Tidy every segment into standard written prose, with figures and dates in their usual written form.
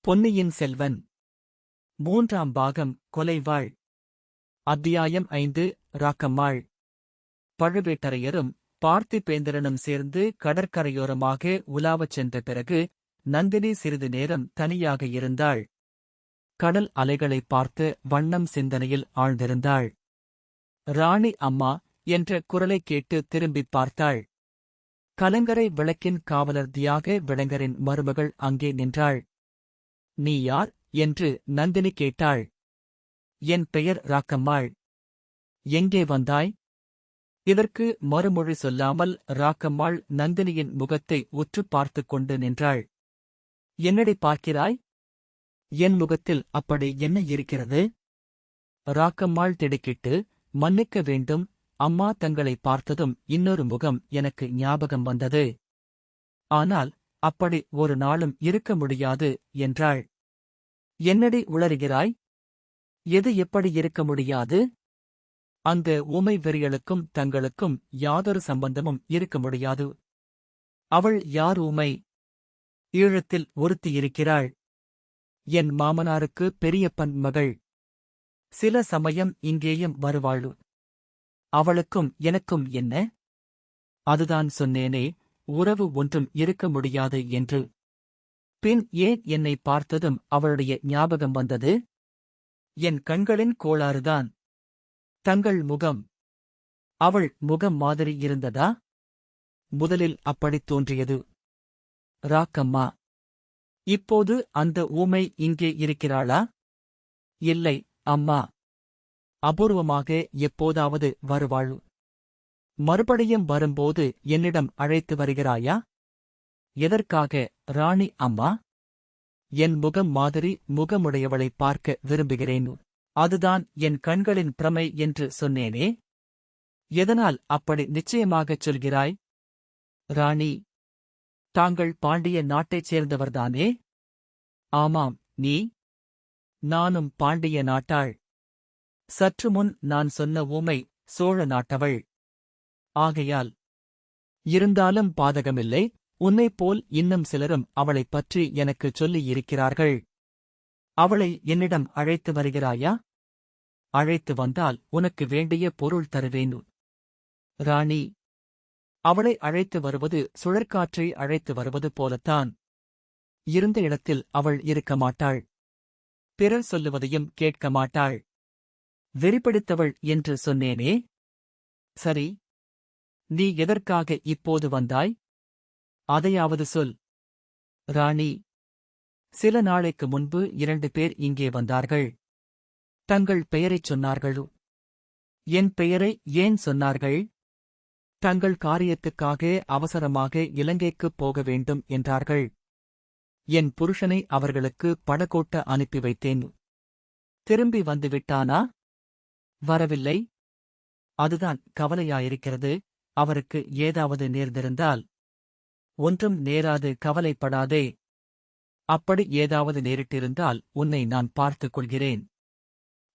பொன்னியின் செல்வன் மூன்றாம் பாகம் கொலைவாள். அத்தியாயம் 5. ராக்கம்மாள். பழுவேட்டரையரும் பார்த்திபேந்திரனும் சேர்ந்து கடற்கரையோரமாக உலாவச் சென்ற பிறகு நந்தினி சிறிது நேரம் தனியாக இருந்தாள். கடல் அலைகளை பார்த்து வண்ணம் சிந்தனையில் ஆழ்ந்திருந்தாள். ராணி அம்மா என்ற குரலைக் கேட்டு திரும்பிப் பார்த்தாள். கலங்கரை விளக்கின் காவலர் தியாக விளங்கரின் மருமகள் அங்கே நின்றாள். நீ யார் என்று நந்தினி கேட்டாள். என் பெயர் ராக்கம்மாள். எங்கே வந்தாய்? இதற்கு மறுமொழி சொல்லாமல் ராக்கம்மாள் நந்தினியின் முகத்தை உற்றுப் பார்த்துக் கொண்டு நின்றாள். என்னடி பார்க்கிறாய்? என் முகத்தில் அப்படி என்ன இருக்கிறது? ராக்கம்மாள் திடுக்கிட்டு, மன்னிக்க வேண்டும் அம்மா, தங்களை பார்த்ததும் இன்னொரு முகம் எனக்கு ஞாபகம் வந்தது. ஆனால் அப்படி ஒரு நாளும் இருக்க முடியாது என்றாள். என்னடி உளறுகிறாய்? எது எப்படி இருக்க முடியாது? அந்த ஊமை வெறியலுக்கும் தங்களுக்கும் யாதொரு சம்பந்தமும் இருக்க முடியாது. அவள் யார் ஊமை? ஈழத்தில் ஒருத்தி இருக்கிறாள். என் மாமனாருக்கு பெரியப்பன் மகள். சில சமயம் இங்கேயும் வருவாள். அவளுக்கும் எனக்கும் என்ன? அதுதான் சொன்னேனே, உறவு ஒன்றும் இருக்க முடியாது என்று. பின் ஏன் என்னை பார்த்ததும் அவளுடைய ஞாபகம் வந்தது? என் கண்களின் கோளாறுதான். தங்கள் முகம், அவள் முகம் மாதிரி இருந்ததா? முதலில் அப்படித் தோன்றியது. ராக்கம்மா. இப்போது அந்த ஊமை இங்கே இருக்கிறாளா? இல்லை அம்மா. அபூர்வமாக எப்போதாவது வருவாள். மறுபடியும் வரும்போது என்னிடம் அழைத்து வருகிறாயா? எதற்காக ராணி அம்மா? என் முகம் மாதிரி முகமுடையவளை பார்க்க விரும்புகிறேன். அதுதான் என் கண்களின் பிரமை என்று சொன்னேனே. எதனால் அப்படி நிச்சயமாகச் சொல்கிறாய்? ராணி, தாங்கள் பாண்டிய நாட்டைச் சேர்ந்தவர்தானே? ஆமாம். நீ? நானும் பாண்டிய நாட்டாள். சற்று முன் நான் சொன்ன ஊமை சோழ நாட்டவள். ஆகையால். இருந்தாலும் பாதகமில்லை, உன்னைப்போல் இன்னும் சிலரும் அவளைப் பற்றி எனக்குச் சொல்லியிருக்கிறார்கள். அவளை என்னிடம் அழைத்து வருகிறாயா? அழைத்து வந்தால் உனக்கு வேண்டிய பொருள் தருவேன். ராணி, அவளை அழைத்து வருவது சுழற்காற்றை அழைத்து வருவது போலத்தான். இருந்த இடத்தில் அவள் இருக்க மாட்டாள். பிறர் சொல்லுவதையும் கேட்க மாட்டாள். வெறிபிடித்தவள் என்று சொன்னேனே. சரி, நீ எதற்காக இப்போது வந்தாய்? அதையாவது சொல். ராணி, சில நாளைக்கு முன்பு 2 பேர் இங்கே வந்தார்கள். தங்கள் பெயரைச் சொன்னார்கள். என் பெயரை ஏன் சொன்னார்கள்? தங்கள் காரியத்துக்காக அவசரமாக இலங்கைக்குப் போக வேண்டும் என்றார்கள். என் புருஷனை அவர்களுக்கு படகோட்ட அனுப்பி வைத்தேன். திரும்பி வந்துவிட்டானா? வரவில்லை. அதுதான் கவலையாயிருக்கிறது. அவருக்கு ஏதாவது நேர்ந்திருந்தால். ஒன்றும் நேராது, கவலைப்படாதே. அப்படி ஏதாவது நேரிட்டிருந்தால் உன்னை நான் பார்த்துக் கொள்கிறேன்.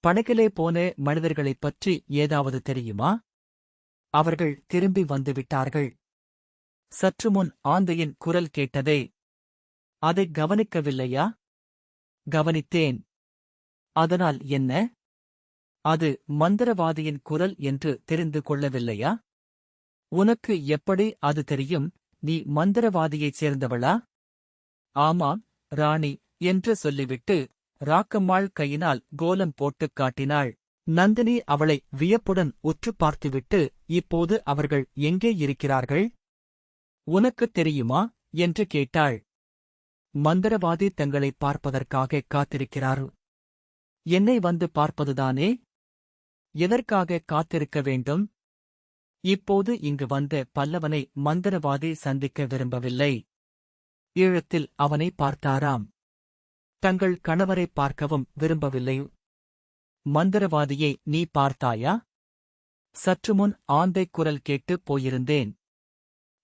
படகிலே போன மனிதர்களைப் பற்றி ஏதாவது தெரியுமா? அவர்கள் திரும்பி வந்துவிட்டார்கள். சற்றுமுன் ஆந்தையின் குரல் கேட்டதே. அதை கவனிக்கவில்லையா? கவனித்தேன். அதனால் என்ன? அது மந்திரவாதியின் குரல் என்று தெரிந்து கொள்ளவில்லையா? உனக்கு எப்படி அது தெரியும்? நீ மந்திரவாதியைச் சேர்ந்தவளா? ஆமாம் ராணி என்று சொல்லிவிட்டு ராக்கம்மாள் கையினால் கோலம் போட்டுக் காட்டினாள். நந்தினி அவளை வியப்புடன் உற்றுப் பார்த்துவிட்டு, இப்போது அவர்கள் எங்கே இருக்கிறார்கள்? உனக்குத் தெரியுமா என்று கேட்டாள். மந்திரவாதி தங்களைப் பார்ப்பதற்காக காத்திருக்கிறார். என்னை வந்து பார்ப்பதுதானே? எதற்காக காத்திருக்க வேண்டும்? இப்போது இங்கு வந்த பல்லவனை மந்திரவாதி சந்திக்க விரும்பவில்லை. ஈழத்தில் அவனை பார்த்தாராம். தங்கள் கணவரை பார்க்கவும் விரும்பவில்லை. மந்திரவாதியை நீ பார்த்தாயா? சற்றுமுன் ஆந்தைக் குரல் கேட்டுப் போயிருந்தேன்.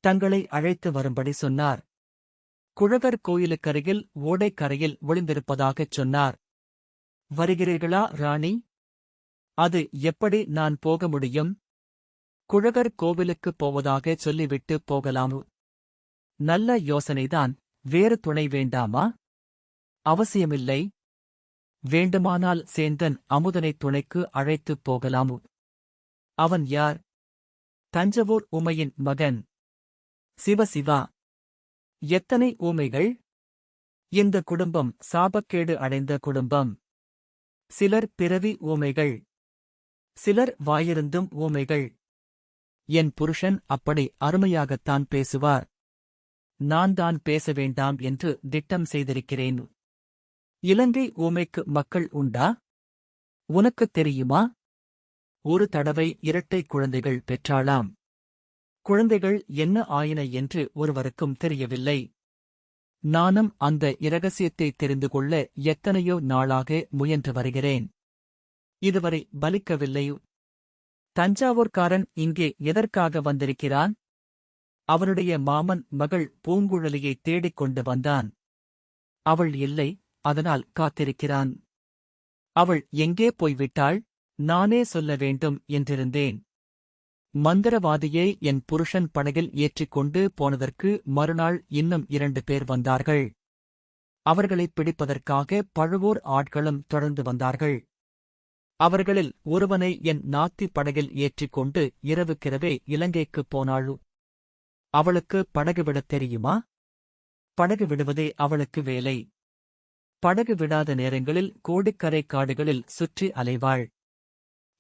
தங்களை அழைத்து வரும்படி சொன்னார். குழகர் கோயிலுக்கருகில் ஓடைக்கரையில் ஒளிந்திருப்பதாகச் சொன்னார். வருகிறீர்களா ராணி? அது எப்படி நான் போக முடியும்? குழகர் கோவிலுக்குப் போவதாகச் சொல்லிவிட்டு போகலாம். நல்ல யோசனைதான். வேறு துணை வேண்டாமா? அவசியமில்லை. வேண்டுமானால் சேந்தன் அமுதனை துணைக்கு அழைத்துப் போகலாம். அவன் யார்? தஞ்சவூர் ஊமையின் மகன். சிவசிவா! எத்தனை ஊமைகள்! இந்த குடும்பம் சாபக்கேடு அடைந்த குடும்பம். சிலர் பிறவி ஊமைகள். சிலர் வாயிருந்தும் ஊமைகள். என் புருஷன் அப்படி அருமையாகத்தான் பேசுவார். நான் தான் பேச வேண்டாம் என்று திட்டம் செய்திருக்கிறேன். இலங்கை ஊமைக்கு மக்கள் உண்டா? உனக்குத் தெரியுமா? ஒரு தடவை இரட்டை குழந்தைகள் பெற்றாளாம். குழந்தைகள் என்ன ஆயின என்று ஒருவருக்கும் தெரியவில்லை. நானும் அந்த இரகசியத்தை தெரிந்து கொள்ள எத்தனையோ நாளாக முயன்று வருகிறேன். இதுவரை பலிக்கவில்லை. தஞ்சாவூர்காரன் இங்கே எதற்காக வந்திருக்கிறான்? அவனுடைய மாமன் மகள் பூங்குழலியை தேடிக் கொண்டு வந்தான். அவள் இல்லை, அதனால் காத்திருக்கிறான். அவள் எங்கே போய்விட்டாள்? நானே சொல்ல வேண்டும் என்றிருந்தேன். மந்திரவாதியை என் புருஷன் படகில் ஏற்றிக்கொண்டு போனதற்கு மறுநாள் இன்னும் 2 பேர் வந்தார்கள். அவர்களைப் பிடிப்பதற்காக பழுவூர் ஆட்களும் தொடர்ந்து வந்தார்கள். அவர்களில் ஒருவனை என் நாத்தி படகில் ஏற்றிக்கொண்டு இரவுக்கிரவே இலங்கைக்குப் போனாள். அவளுக்கு படகு விடத் தெரியுமா? படகு விடுவதே அவளுக்கு வேலை. படகு விடாத நேரங்களில் கோடிக்கரை காடுகளில் சுற்றி அலைவாள்.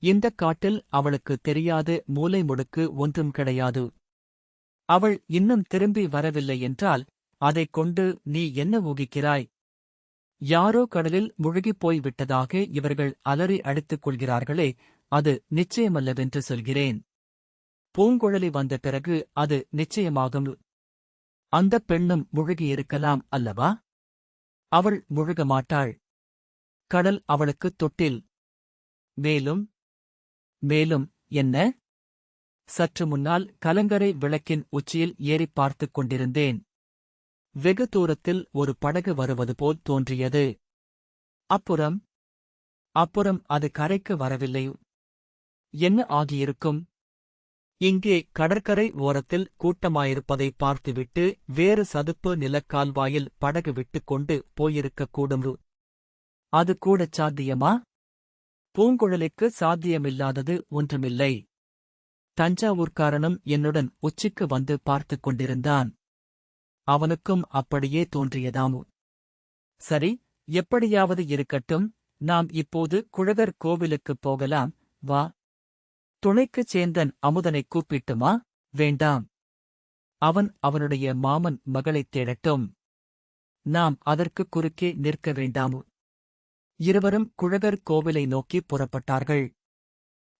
இந்தக் காட்டில் அவளுக்கு தெரியாத மூலை முடுக்கு ஒன்றும் கிடையாது. அவள் இன்னும் திரும்பி வரவில்லை என்றால் அதைக் கொண்டு நீ என்ன ஊகிக்கிறாய்? யாரோ கடலில் முழுகிப் போய் விட்டதாக இவர்கள் அலறி அடித்துக் கொள்கிறார்களே, அது நிச்சயமல்லவென்று சொல்கிறேன். பூங்குழலி வந்த பிறகு அது நிச்சயமாகும். அந்தப் பெண்ணும் முழுகியிருக்கலாம் அல்லவா? அவள் முழுக மாட்டாள். கடல் அவளுக்குத் தொட்டில். மேலும் மேலும் என்ன? சற்று முன்னால் கலங்கரை விளக்கின் உச்சியில் ஏறிப் பார்த்துக் கொண்டிருந்தேன். வெகு தூரத்தில் ஒரு படகு வருவது போல் தோன்றியது. அப்புறம் அது கரைக்கு வரவில்லை. என்ன ஆகியிருக்கும்? இங்கே கடற்கரை ஓரத்தில் கூட்டமாயிருப்பதை பார்த்துவிட்டு வேறு சதுப்பு நிலக்கால்வாயில் படகு விட்டுக் கொண்டு போயிருக்கக்கூடும். அது கூடச் சாத்தியமா? பூங்குழலிக்கு சாத்தியமில்லாதது ஒன்றுமில்லை. தஞ்சாவூர்காரனும் என்னுடன் உச்சிக்கு வந்து பார்த்துக் கொண்டிருந்தான். அவனுக்கும் அப்படியே தோன்றியதாம். சரி, எப்படியாவது இருக்கட்டும், நாம் இப்போது குழகர் கோவிலுக்குப் போகலாம், வா. துணைக்குச் சேந்தன் அமுதனைக் கூப்பிட்டுமா? வேண்டாம். அவன் அவனுடைய மாமன் மகளைத் தேடட்டும். நாம் அதற்குக் குறுக்கே நிற்க வேண்டாம். இருவரும் குழகர் கோவிலை நோக்கிப் புறப்பட்டார்கள்.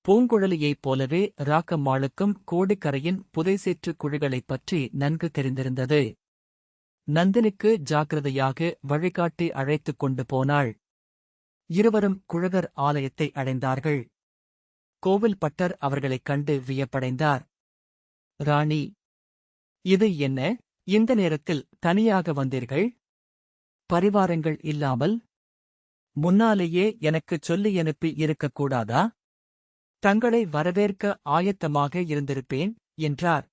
பூங்குழலியைப் போலவே ராக்கம்மாளுக்கும் கோடிக்கரையின் புதைசேற்று குழிகளைப் பற்றி நன்கு தெரிந்திருந்தது. நந்தினிக்கு ஜாக்கிரதையாக வழிகாட்டி அழைத்துக் கொண்டு போனாள். இருவரும் குழகர் ஆலயத்தை அடைந்தார்கள். கோவில் பட்டர் அவர்களைக் கண்டு வியப்படைந்தார். ராணி, இது என்ன, இந்த நேரத்தில் தனியாக வந்தீர்கள்? பரிவாரங்கள் இல்லாமல்? முன்னாலேயே எனக்குச் சொல்லியனுப்பி இருக்கக்கூடாதா? தங்களை வரவேற்க ஆயத்தமாக இருந்திருப்பேன் என்றார்.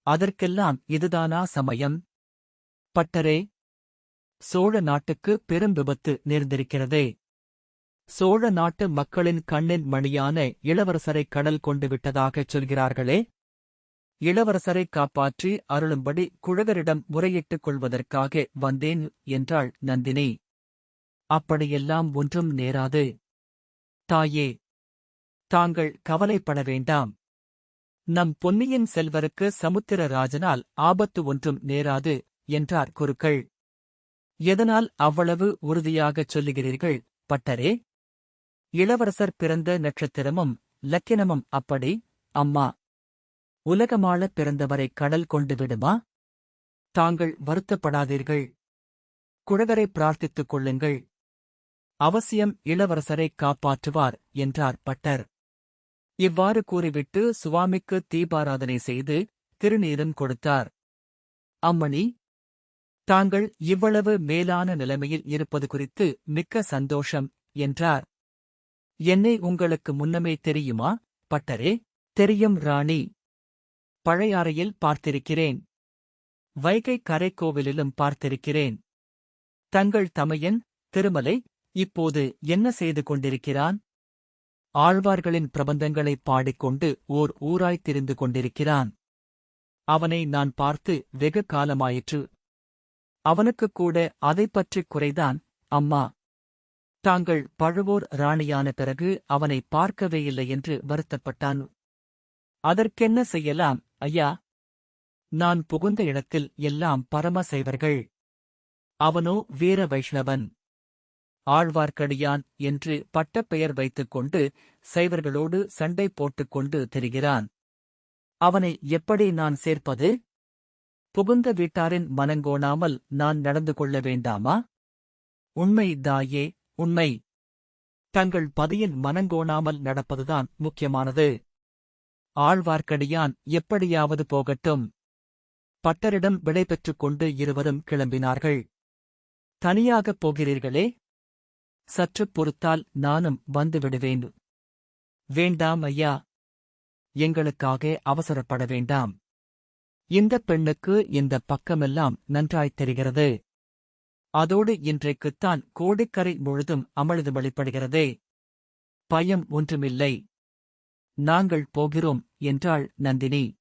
அதற்கெல்லாம் இதுதானா சமயம்? பட்டரே, சோழ நாட்டுக்கு பெரும் விபத்து நேர்ந்திருக்கிறதே. சோழ நாட்டு மக்களின் கண்ணின் மணியான இளவரசரைக் கடல் கொண்டு விட்டதாகச் சொல்கிறார்களே. இளவரசரைக் காப்பாற்றி அருளும்படி குழகரிடம் முறையிட்டுக் கொள்வதற்காக வந்தேன் என்றாள் நந்தினி. அப்படியெல்லாம் ஒன்றும் நேராது. தாயே, தாங்கள் கவலைப்பட வேண்டாம். நம் பொன்னியின் செல்வருக்கு சமுத்திரராஜனால் ஆபத்து ஒன்றும் நேராது என்றார் குருக்கள். எதனால் அவ்வளவு உறுதியாகச் சொல்லுகிறீர்கள், பட்டரே? இளவரசர் பிறந்த நட்சத்திரமும் லக்கினமும் அப்படி, அம்மா. உலகமாளப் பிறந்தவரை கடல் கொண்டு விடுமா? தாங்கள் வருத்தப்படாதீர்கள். குழகரை பிரார்த்தித்துக் கொள்ளுங்கள். அவசியம் இளவரசரைக் காப்பாற்றுவார் என்றார் பட்டர். இவ்வாறு கூறிவிட்டு சுவாமிக்கு தீபாராதனை செய்து திருநீரும் கொடுத்தார். அம்மணி, தாங்கள் இவ்வளவு மேலான நிலைமையில் இருப்பது குறித்து மிக்க சந்தோஷம் என்றார். என்னை உங்களுக்கு முன்னமே தெரியுமா, பட்டரே? தெரியும் ராணி. பழையாறையில் பார்த்திருக்கிறேன். வைகை கரைக்கோவிலிலும் பார்த்திருக்கிறேன். தங்கள் தமையன் திருமலை இப்போது என்ன செய்து கொண்டிருக்கிறான்? ஆழ்வார்களின் பிரபந்தங்களைப் பாடிக்கொண்டு ஓர் ஊராய்த் திரிந்து கொண்டிருக்கிறான். அவனை நான் பார்த்து வெகு காலமாயிற்று. அவனுக்குக் கூட அதைப் பற்றிக் குறைதான், அம்மா. தாங்கள் பழுவூர் ராணியான பிறகு அவனை பார்க்கவே இல்லை என்று வருத்தப்பட்டான். அதற்கென்ன செய்யலாம், ஐயா? நான் புகுந்த இடத்தில் எல்லாம் பரம சைவர்கள். அவனோ வீர வைஷ்ணவன். ஆழ்வார்க்கடியான் என்று பட்டப்பெயர் வைத்துக் கொண்டு சைவர்களோடு சண்டை போட்டுக்கொண்டு திரிகிறான். அவனை எப்படி நான் சேர்ப்பது? புகுந்த வீட்டாரின் மனங்கோணாமல் நான் நடந்து கொள்ள வேண்டாமா? உண்மை தாயே, உண்மை. தங்கள் பதியின் மனங்கோணாமல் நடப்பதுதான் முக்கியமானது. ஆழ்வார்க்கடியான் எப்படியாவது போகட்டும். பட்டரிடம் விடை பெற்றுக் கொண்டு இருவரும் கிளம்பினார்கள். தனியாகப் போகிறீர்களே? சற்றுப் பொறுத்தால் நானும் வந்துவிடுவேன். வேண்டாம் ஐயா. எங்களுக்காக அவசரப்பட வேண்டாம். இந்தப் பெண்ணுக்கு இந்தப் பக்கமெல்லாம் நன்றாய்த் தெரிகிறது. அதோடு இன்றைக்குத்தான் கோடிக்கரை முழுதும் அமளது வெளிப்படுகிறதே. பயம் ஒன்றுமில்லை. நாங்கள் போகிறோம் என்றாள் நந்தினி.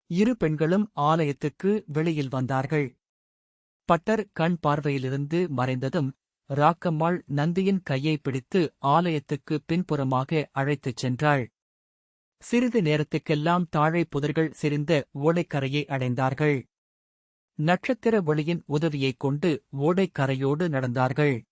இரு பெண்களும் ஆலயத்துக்கு வெளியில் வந்தார்கள். பட்டர் கண் பார்வையிலிருந்து மறைந்ததும் ராக்கம்மாள் நந்தியின் கையை பிடித்து ஆலயத்துக்கு பின்புறமாக அழைத்துச் சென்றாள். சிறிது நேரத்துக்கெல்லாம் தாழை புதர்கள் செறிந்த ஓடைக்கரையை அடைந்தார்கள். நட்சத்திர ஒளியின் உதவியைக் கொண்டு ஓடைக்கரையோடு நடந்தார்கள்.